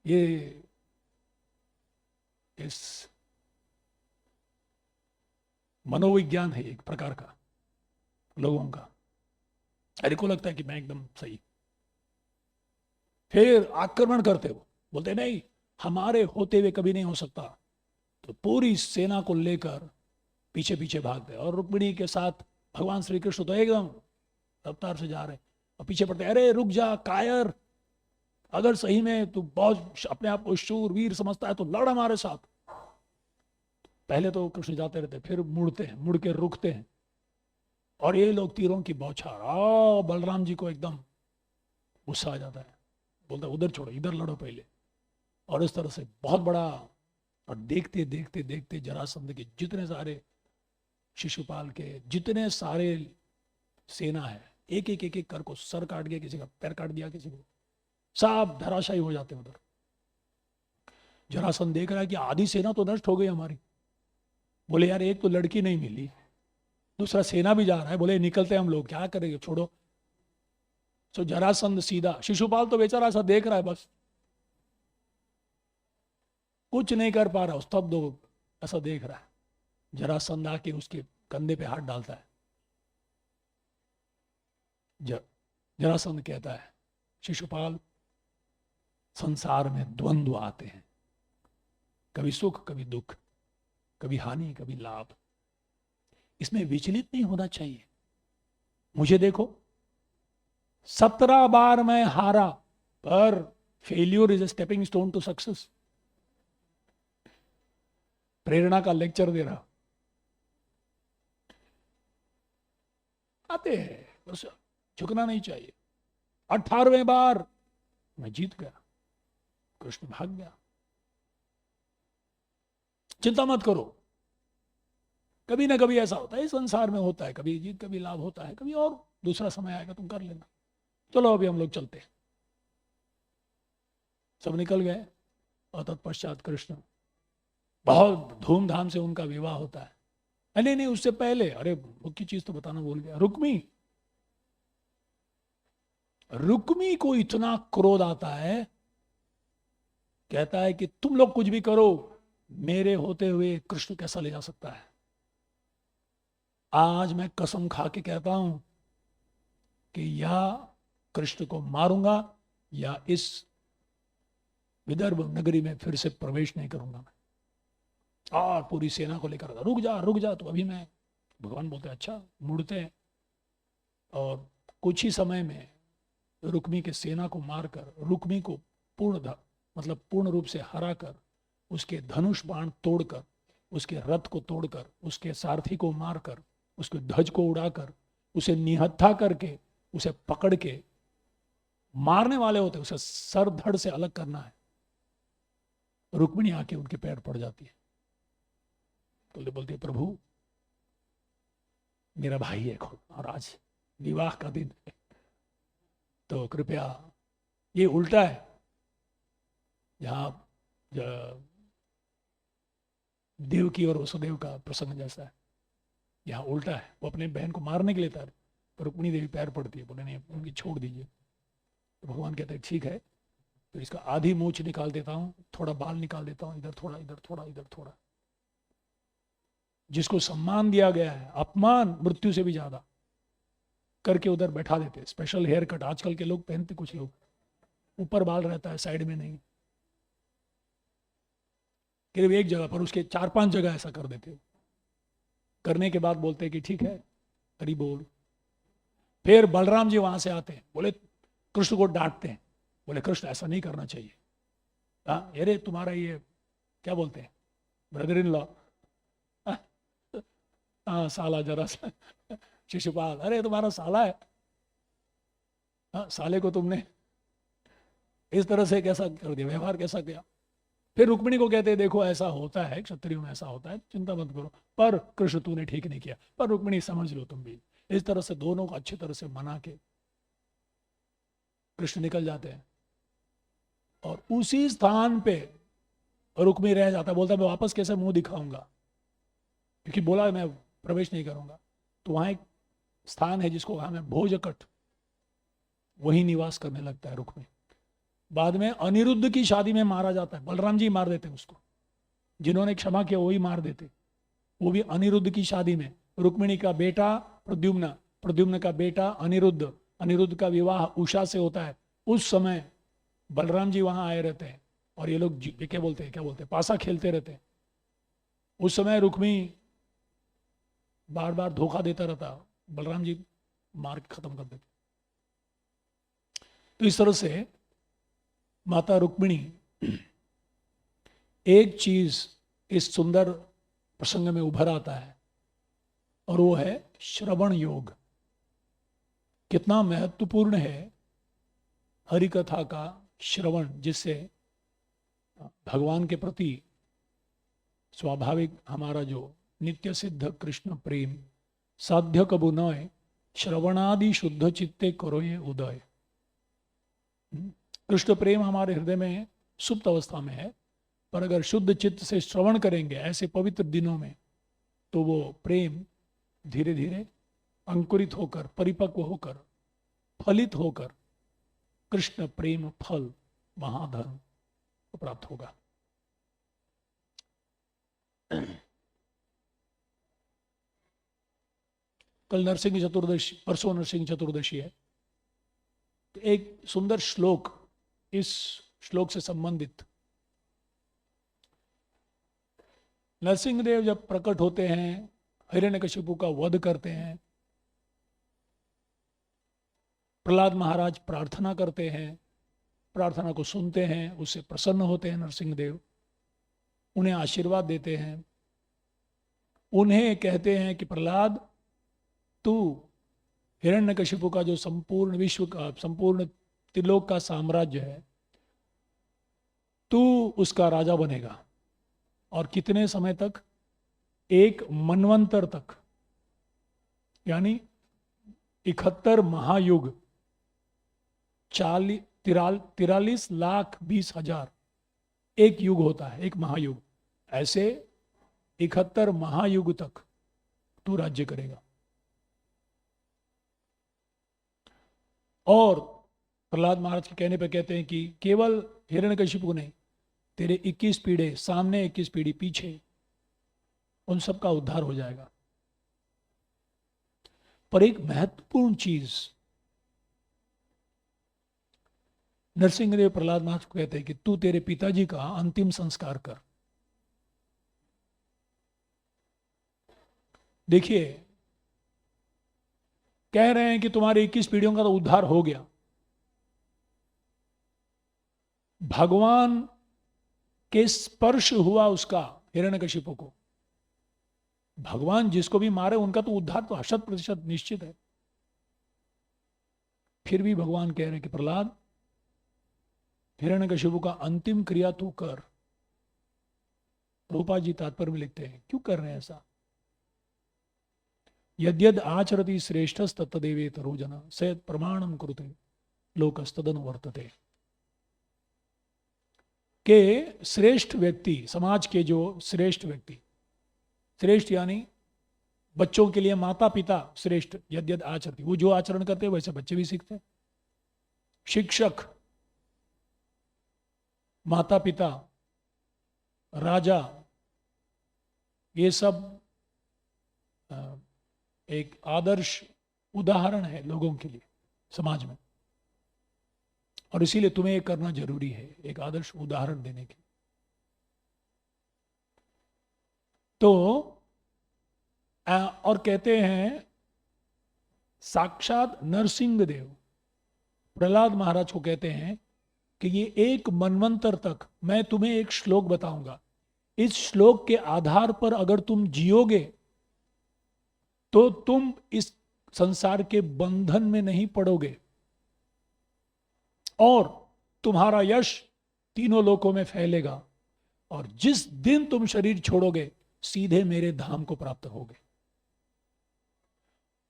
ये इस मनोविज्ञान है एक प्रकार का लोगों का। हर एक को लगता है कि मैं एकदम सही। फिर आक्रमण करते वो बोलते नहीं, हमारे होते हुए कभी नहीं हो सकता। तो पूरी सेना को लेकर पीछे पीछे भागते। और रुक्मिणी के साथ भगवान श्री कृष्ण तो एकदम रफ्तार से जा रहे और पीछे पड़ते, अरे रुक जा कायर, अगर सही में तू बहुत अपने आप को शूर वीर समझता है तो लड़ हमारे साथ। पहले तो कृष्ण जाते रहते, फिर मुड़ते हैं, मुड़ के रुकते हैं और ये लोग तीरों की बौछार। बलराम जी को एकदम गुस्सा आ जाता है, बोलता उधर छोड़ो, इधर लड़ो पहले। और इस तरह से बहुत बड़ा, और देखते देखते देखते जरासंध के जितने सारे, शिशुपाल के जितने सारे सेना है, एक एक एक एक कर को सर काट गया, किसी का पैर काट दिया, किसी को, सब धराशायी हो जाते उधर। जरासंध देख रहा है कि आधी सेना तो नष्ट हो गई हमारी। बोले यार एक तो लड़की नहीं मिली, दूसरा सेना भी जा रहा है, बोले निकलते हम लोग, क्या करेंगे, छोड़ो। तो जरासंध सीधा, शिशुपाल तो बेचारा ऐसा देख रहा है, बस कुछ नहीं कर पा रहा, स्तब्ध हो ऐसा देख रहा है। जरासंध आके उसके कंधे पे हाथ डालता है। जरासंध कहता है, शिशुपाल, संसार में द्वंद्व आते हैं, कभी सुख कभी दुख, कभी हानि कभी लाभ, इसमें विचलित नहीं होना चाहिए। मुझे देखो, 17 बार मैं हारा, पर failure is a stepping stone to success. प्रेरणा का लेक्चर दे रहा। आते हैं, बस झुकना नहीं चाहिए। 18वें बार मैं जीत गया, कृष्ण भाग गया। चिंता मत करो, कभी ना कभी ऐसा होता है, इस संसार में होता है, कभी जीत कभी लाभ होता है, कभी और दूसरा समय आएगा, तुम कर लेना। चलो अभी हम लोग चलते हैं। सब निकल गए और तत्पश्चात कृष्ण, बहुत धूमधाम से उनका विवाह होता है। नहीं नहीं, उससे पहले, अरे मुख्य चीज तो बताना भूल गया, रुक्मी को इतना क्रोध आता है, कहता है कि तुम लोग कुछ भी करो, मेरे होते हुए कृष्ण कैसा ले जा सकता है। आज मैं कसम खा के कहता हूं कि या कृष्ण को मारूंगा या इस विदर्भ नगरी में फिर से प्रवेश नहीं करूंगा मैं। और पूरी सेना को लेकर, रुक जा रुक जा। तो अभी मैं, भगवान बोलते अच्छा, मुड़ते हैं और कुछ ही समय में रुक्मी के सेना को मारकर, रुक्मी को पूर्ण रूप से हराकर, उसके धनुष बाण तोड़कर, उसके रथ को तोड़कर, उसके सारथी को मारकर, उसके ध्वज को उड़ाकर, उसे निहत्था करके, उसे पकड़ के, मारने वाले होते उसे सर धड़ से अलग करना है। रुक्मिणी आके उनके पैर पड़ जाती है, तो बोलती है प्रभु मेरा भाई है खुद, और आज विवाह का दिन है, तो कृपया, ये उल्टा है। जहाँ देवकी और वसुदेव का प्रसंग जैसा है, यहाँ उल्टा है। वो अपने बहन को मारने के लिए तैयार, पर रुक्मिणी देवी पैर पड़ती है, बोले नहीं उनकी छोड़ दीजिए। तो भगवान कहते हैं ठीक है, तो इसका आधी मूछ निकाल देता हूँ, थोड़ा बाल निकाल देता हूँ, इधर थोड़ा, इधर थोड़ा, इधर थोड़ा। जिसको सम्मान दिया गया है, अपमान मृत्यु से भी ज्यादा करके उधर बैठा देते। स्पेशल हेयर कट आजकल के लोग पहनते, कुछ लोग ऊपर बाल रहता है, साइड में नहीं, सिर्फ एक जगह पर, उसके 4-5 जगह ऐसा कर देते। करने के बाद बोलते हैं कि ठीक है, हरि बोल। फिर बलराम जी वहां से आते हैं, बोले कृष्ण को डांटते हैं, बोले कृष्ण ऐसा नहीं करना चाहिए। अरे तुम्हारा ये क्या बोलते हैं, ब्रदर इन लॉ, हाँ साला, जरा सा शिशुपाल, अरे तुम्हारा साला है, साले को तुमने इस तरह से कैसा कर दिया, व्यवहार कैसा किया। फिर रुक्मिणी को कहते हैं देखो ऐसा होता है, क्षत्रियों में ऐसा होता है, चिंता मत करो, पर कृष्ण तूने ठीक नहीं किया। पर रुक्मिणी समझ लो तुम भी। इस तरह से दोनों को अच्छी तरह से मना के कृष्ण निकल जाते हैं, और उसी स्थान पे रुक्मिणी रह जाता है। बोलता है मैं वापस कैसे मुंह दिखाऊंगा, क्योंकि बोला मैं प्रवेश नहीं करूंगा। तो वहां एक स्थान है जिसको कहा मैं भोजकट, वही निवास करने लगता है रुक्मिणी। बाद में अनिरुद्ध की शादी में मारा जाता है, बलराम जी मार देते उसको, जिन्होंने क्षमा किया वही मार देते। वो भी अनिरुद्ध की शादी में, रुक्मिणी का बेटा प्रद्युम्न, प्रद्युम्न का बेटा अनिरुद्ध, अनिरुद्ध का विवाह उषा से होता है। उस समय बलराम जी वहां आए रहते हैं, और ये लोग क्या बोलते हैं, पासा खेलते रहते हैं। उस समय रुक्मिणी बार बार धोखा देता रहता, बलराम जी मार के खत्म कर देते। तो इस तरह से माता रुक्मिणी, एक चीज इस सुंदर प्रसंग में उभर आता है, और वो है श्रवण योग। कितना महत्वपूर्ण है हरि कथा का श्रवण, जिससे भगवान के प्रति स्वाभाविक हमारा जो नित्य सिद्ध कृष्ण प्रेम साध्य कबू नय, श्रवणादि शुद्ध चित्ते करो ये उदय। कृष्ण प्रेम हमारे हृदय में सुप्त अवस्था में है, पर अगर शुद्ध चित्त से श्रवण करेंगे ऐसे पवित्र दिनों में, तो वो प्रेम धीरे धीरे अंकुरित होकर, परिपक्व होकर, फलित होकर कृष्ण प्रेम फल महाधन को प्राप्त होगा। कल नरसिंह चतुर्दशी, परसों नरसिंह चतुर्दशी है, तो एक सुंदर श्लोक, इस श्लोक से संबंधित, नरसिंह देव जब प्रकट होते हैं, हिरण्यकशिपु का वध करते हैं, प्रहलाद महाराज प्रार्थना करते हैं, प्रार्थना को सुनते हैं, उससे प्रसन्न होते हैं नरसिंह देव, उन्हें आशीर्वाद देते हैं, उन्हें कहते हैं कि प्रहलाद तू हिरण्यकशिपु का जो संपूर्ण विश्व का, संपूर्ण त्रिलोक का साम्राज्य है, तू उसका राजा बनेगा। और कितने समय तक? एक मनवंतर तक, यानी 71 महायुग, 43,20,000 एक युग होता है, एक महायुग। ऐसे 71 महायुग तक तू राज्य करेगा। और प्रहलाद महाराज के कहने पर कहते हैं कि केवल हिरण्यकशिपु नहीं, तेरे 21 पीढ़े सामने, 21 पीढ़ी पीछे, उन सब का उद्धार हो जाएगा। पर एक महत्वपूर्ण चीज नरसिंह देव प्रहलाद महाराज को कहते हैं कि तू तेरे पिताजी का अंतिम संस्कार कर। देखिए, कह रहे हैं कि तुम्हारे 21 पीढ़ियों का तो उद्धार हो गया। भगवान के स्पर्श हुआ उसका, हिरण्यकशिपु को। भगवान जिसको भी मारे उनका तो उद्धार तो 100% निश्चित है। फिर भी भगवान कह रहे हैं कि प्रहलाद, हिरण्यकशिपु का अंतिम क्रिया तू कर। रूपा जी तात्पर्य में लिखते हैं, क्यों कर रहे हैं ऐसा? यद्यद आचरति श्रेष्ठस्तत्तदेवेतरो जना सयत् प्रमाणम कुरुते लोकस्तदनु वर्तते। के श्रेष्ठ व्यक्ति, समाज के जो श्रेष्ठ व्यक्ति, श्रेष्ठ यानी बच्चों के लिए माता पिता श्रेष्ठ, यद्यद आचरती, वो जो आचरण करते हैं वैसे बच्चे भी सीखते हैं। शिक्षक, माता पिता, राजा, ये सब एक आदर्श उदाहरण है लोगों के लिए समाज में, और इसीलिए तुम्हें ये करना जरूरी है, एक आदर्श उदाहरण देने के। तो और कहते हैं साक्षात नरसिंह देव प्रहलाद महाराज को कहते हैं कि ये एक मनवंतर तक मैं तुम्हें एक श्लोक बताऊंगा, इस श्लोक के आधार पर अगर तुम जियोगे तो तुम इस संसार के बंधन में नहीं पड़ोगे और तुम्हारा यश तीनों लोकों में फैलेगा, और जिस दिन तुम शरीर छोड़ोगे सीधे मेरे धाम को प्राप्त होगे।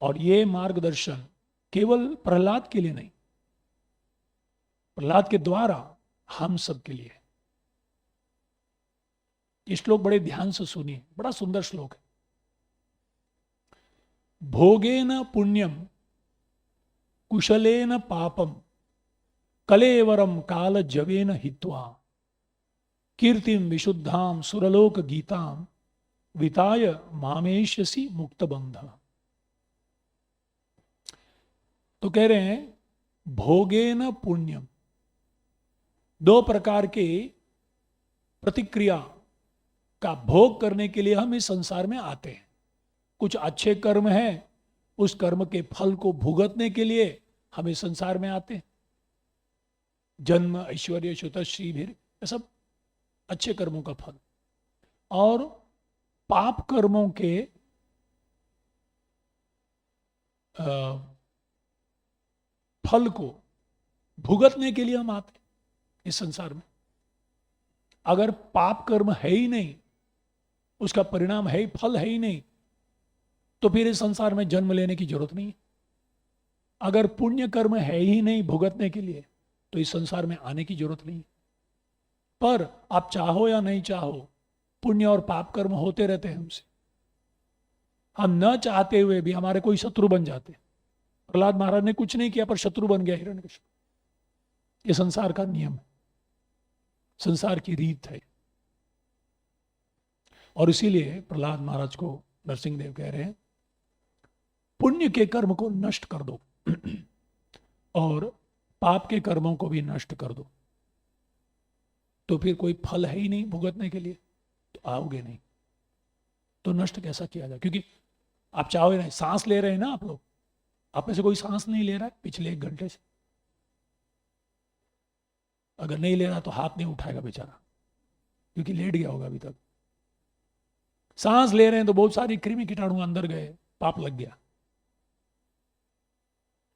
और ये मार्गदर्शन केवल प्रहलाद के लिए नहीं, प्रहलाद के द्वारा हम सब के लिए। ये श्लोक बड़े ध्यान से सुनिए, बड़ा सुंदर श्लोक है। भोगेन पुण्यम कुशलेन पापम कलेवरम काल जवेन हित्वा कीर्तिम विशुद्धाम सुरलोक गीताम विताय मामेश्यसी मुक्त बंध। तो कह रहे हैं भोगेन पुण्यम, दो प्रकार के प्रतिक्रिया का भोग करने के लिए हम इस संसार में आते हैं। कुछ अच्छे कर्म हैं, उस कर्म के फल को भुगतने के लिए हम इस संसार में आते हैं। जन्म, ऐश्वर्य, श्रुतश्री, भीर, ये सब अच्छे कर्मों का फल। और पाप कर्मों के फल को भुगतने के लिए हम आते हैं इस संसार में। अगर पाप कर्म है ही नहीं, उसका परिणाम है ही, फल है ही नहीं, तो फिर इस संसार में जन्म लेने की जरूरत नहीं है। अगर पुण्य कर्म है ही नहीं भुगतने के लिए, तो इस संसार में आने की जरूरत नहीं। पर आप चाहो या नहीं चाहो, पुण्य और पाप कर्म होते रहते हैं हमसे। हम न चाहते हुए भी हमारे कोई शत्रु बन जाते हैं। प्रहलाद महाराज ने कुछ नहीं किया पर शत्रु बन गया हिरण्यकशिपु। ये संसार का नियम है, संसार की रीत है। और इसीलिए प्रहलाद महाराज को नरसिंह देव कह रहे हैं पुण्य के कर्म को नष्ट कर दो और पाप के कर्मों को भी नष्ट कर दो, तो फिर कोई फल है ही नहीं भुगतने के लिए, तो आओगे नहीं। तो नष्ट कैसा किया जाए? क्योंकि आप चाहोगे नहीं, सांस ले रहे हैं ना आप लोग, आप में से कोई सांस नहीं ले रहा है पिछले 1 घंटे से। अगर नहीं ले रहा तो हाथ नहीं उठाएगा बेचारा, क्योंकि लेट गया होगा अभी तक। सांस ले रहे हैं तो बहुत सारी कृमि कीटाणु अंदर गए, पाप लग गया।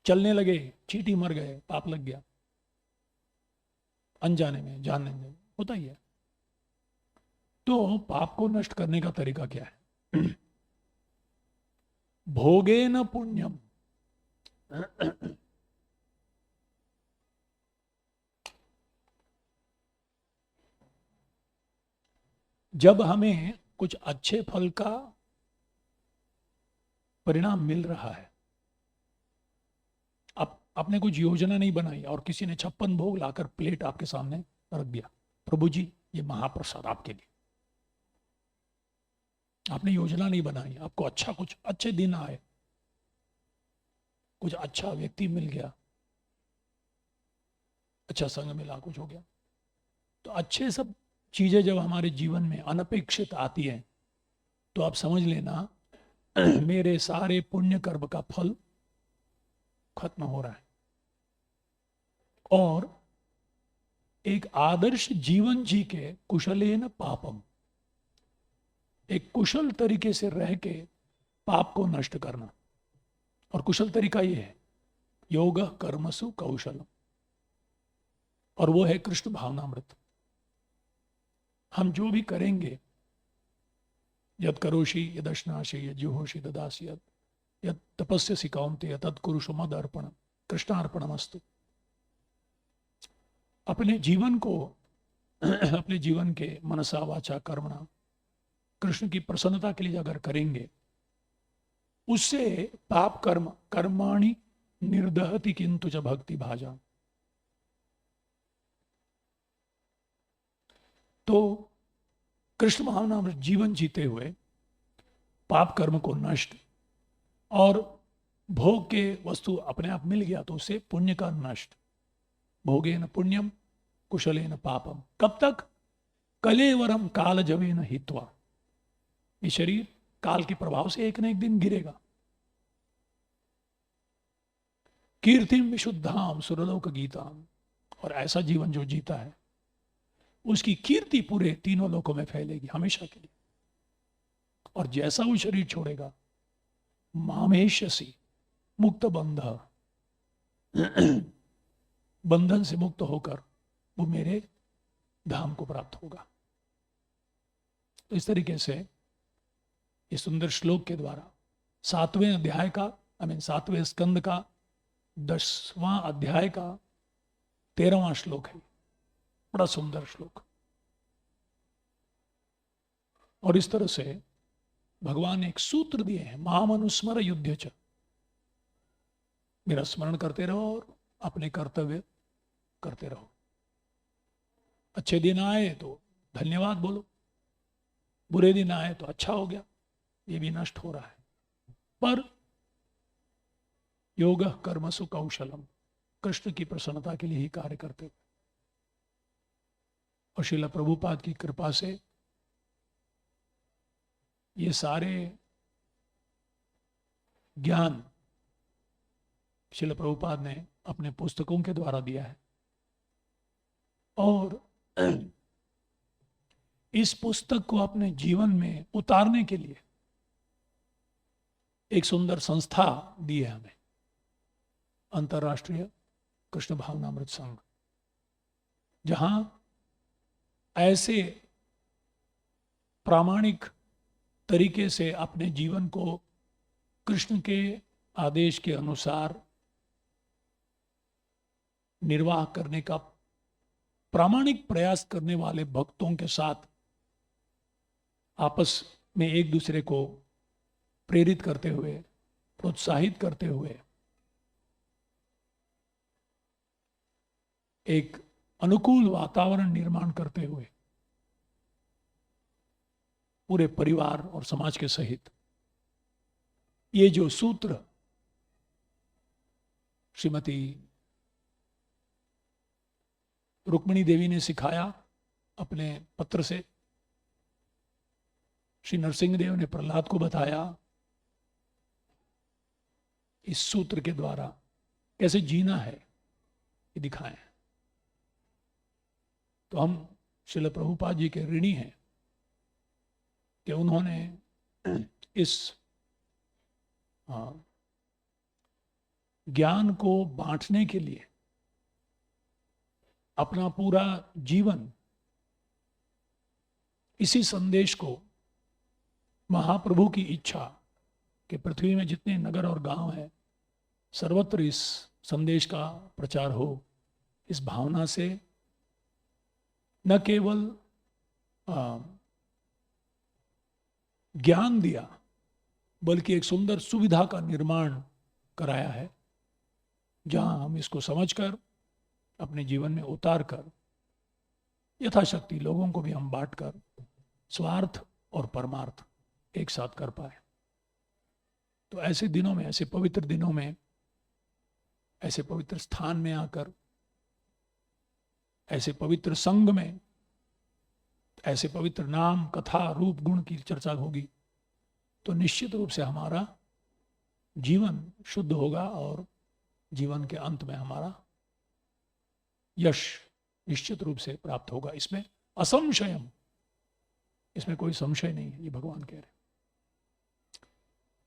चलने लगे, चींटी मर गए, पाप लग गया। अनजाने में, जानने में होता ही है। तो पाप को नष्ट करने का तरीका क्या है? भोगेन पुण्यम, जब हमें कुछ अच्छे फल का परिणाम मिल रहा है, अब आपने कुछ योजना नहीं बनाई और किसी ने 56 भोग लाकर प्लेट आपके सामने रख दिया, प्रभु जी ये महाप्रसाद आपके लिए। आपने योजना नहीं बनाई, आपको अच्छा कुछ अच्छे दिन आए, कुछ अच्छा व्यक्ति मिल गया, अच्छा संग मिला, कुछ हो गया। तो अच्छे सब चीजें जब हमारे जीवन में अनपेक्षित आती हैं, तो आप समझ लेना मेरे सारे पुण्य कर्म का फल खत्म हो रहा है। और एक आदर्श जीवन जी के कुशलेन पापम, एक कुशल तरीके से रह के पाप को नष्ट करना। और कुशल तरीका ये है योग कर्मसु कौशलम, और वो है कृष्ण भावनामृत। हम जो भी करेंगे, यद करोषि यदश्नासि यज्जुहोषि ददासि यद तपस्यसि कौन्तेय तत्कुरुषु मद अर्पणम कृष्णार्पणमस्तु। अपने जीवन को अपने जीवन के मनसा वाचा कर्मणा कृष्ण की प्रसन्नता के लिए अगर करेंगे, उससे पाप कर्म कर्माणि निर्दहति किंतु च भक्ति भाजा। तो कृष्ण भावनामृत जीवन जीते हुए पाप कर्म को नष्ट और भोग के वस्तु अपने आप मिल गया तो उससे पुण्य का नष्ट। भोगेन पुण्यम कुशलेन पापम। कब तक? कलेवरम काल जवेन हित्वा। ये शरीर काल के प्रभाव से एक न एक दिन गिरेगा। कीर्तिम विशुद्धाम सुरलोक गीताम। और ऐसा जीवन जो जीता है उसकी कीर्ति पूरे तीनों लोकों में फैलेगी हमेशा के लिए। और जैसा वो शरीर छोड़ेगा, मामेशसी मुक्त बंध, बंधन से मुक्त होकर वो मेरे धाम को प्राप्त होगा। तो इस तरीके से इस सुंदर श्लोक के द्वारा 7वें अध्याय का 7वें स्कंद का 10वां अध्याय का 13वां श्लोक है। बड़ा सुंदर श्लोक। और इस तरह से भगवान ने एक सूत्र दिए हैं, माम अनुस्मर युद्ध च। मेरा स्मरण करते रहो और अपने कर्तव्य करते रहो। अच्छे दिन आए तो धन्यवाद बोलो, बुरे दिन आए तो अच्छा हो गया, ये भी नष्ट हो रहा है। पर योग कर्मसु कौशलम, कृष्ण की प्रसन्नता के लिए ही कार्य करते हुए। और श्रील प्रभुपाद की कृपा से ये सारे ज्ञान श्रील प्रभुपाद ने अपने पुस्तकों के द्वारा दिया है। और इस पुस्तक को अपने जीवन में उतारने के लिए एक सुंदर संस्था दी है हमें, अंतर्राष्ट्रीय कृष्ण भावनामृत संघ, जहां ऐसे प्रामाणिक तरीके से अपने जीवन को कृष्ण के आदेश के अनुसार निर्वाह करने का प्रामाणिक प्रयास करने वाले भक्तों के साथ आपस में एक दूसरे को प्रेरित करते हुए, प्रोत्साहित करते हुए एक अनुकूल वातावरण निर्माण करते हुए पूरे परिवार और समाज के सहित ये जो सूत्र श्रीमती रुक्मिणी देवी ने सिखाया अपने पत्र से, श्री नरसिंह देव ने प्रहलाद को बताया, इस सूत्र के द्वारा कैसे जीना है ये दिखाएं। तो हम श्रील प्रभुपाद जी के ऋणी हैं कि उन्होंने इस ज्ञान को बांटने के लिए अपना पूरा जीवन इसी संदेश को, महाप्रभु की इच्छा कि पृथ्वी में जितने नगर और गांव हैं सर्वत्र इस संदेश का प्रचार हो, इस भावना से न केवल ज्ञान दिया बल्कि एक सुंदर सुविधा का निर्माण कराया है, जहां हम इसको समझकर अपने जीवन में उतार कर यथाशक्ति लोगों को भी हम बांटकर स्वार्थ और परमार्थ एक साथ कर पाए। तो ऐसे दिनों में, ऐसे पवित्र दिनों में, ऐसे पवित्र स्थान में आकर, ऐसे पवित्र संघ में, ऐसे पवित्र नाम, कथा, रूप, गुण की चर्चा होगी तो निश्चित रूप से हमारा जीवन शुद्ध होगा और जीवन के अंत में हमारा यश निश्चित रूप से प्राप्त होगा। इसमें असंशयम, इसमें कोई संशय नहीं है, ये भगवान कह रहे हैं।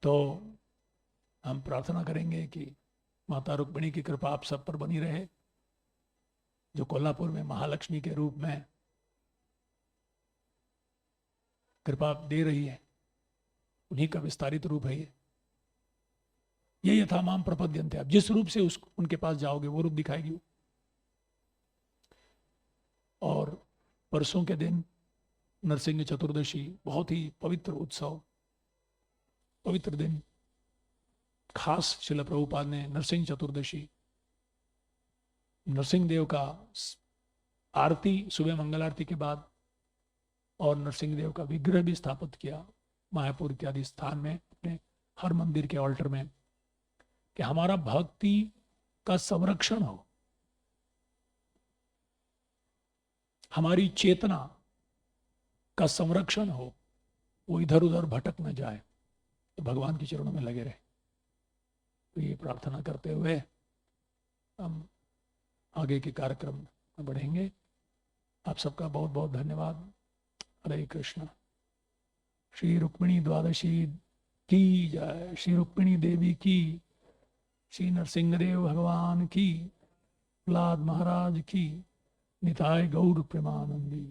तो हम प्रार्थना करेंगे कि माता रुक्मिणी की कृपा आप सब पर बनी रहे, जो कोल्हापुर में महालक्ष्मी के रूप में कृपा दे रही है, उन्हीं का विस्तारित रूप है ये यथामाम प्रपद्यन्ते। आप जिस रूप से उनके पास जाओगे वो रूप दिखाएगी। और परसों के दिन नरसिंह चतुर्दशी, बहुत ही पवित्र उत्सव, पवित्र दिन। खास शिल प्रभुपाद ने नरसिंह चतुर्दशी, नरसिंह देव का आरती सुबह मंगल आरती के बाद, और नरसिंह देव का विग्रह भी स्थापित किया मायापुर इत्यादि स्थान में, अपने हर मंदिर के ऑल्टर में, कि हमारा भक्ति का संरक्षण हो, हमारी चेतना का संरक्षण हो, वो इधर उधर भटक न जाए, तो भगवान के चरणों में लगे रहे। तो ये प्रार्थना करते हुए हम आगे के कार्यक्रम में बढ़ेंगे। आप सबका बहुत बहुत धन्यवाद। हरे कृष्ण। श्री रुक्मिणी द्वादशी की जय, श्री रुक्मिणी देवी की, श्री नरसिंहदेव भगवान की, प्रहलाद महाराज की, निताय गौर प्रेमानंदी।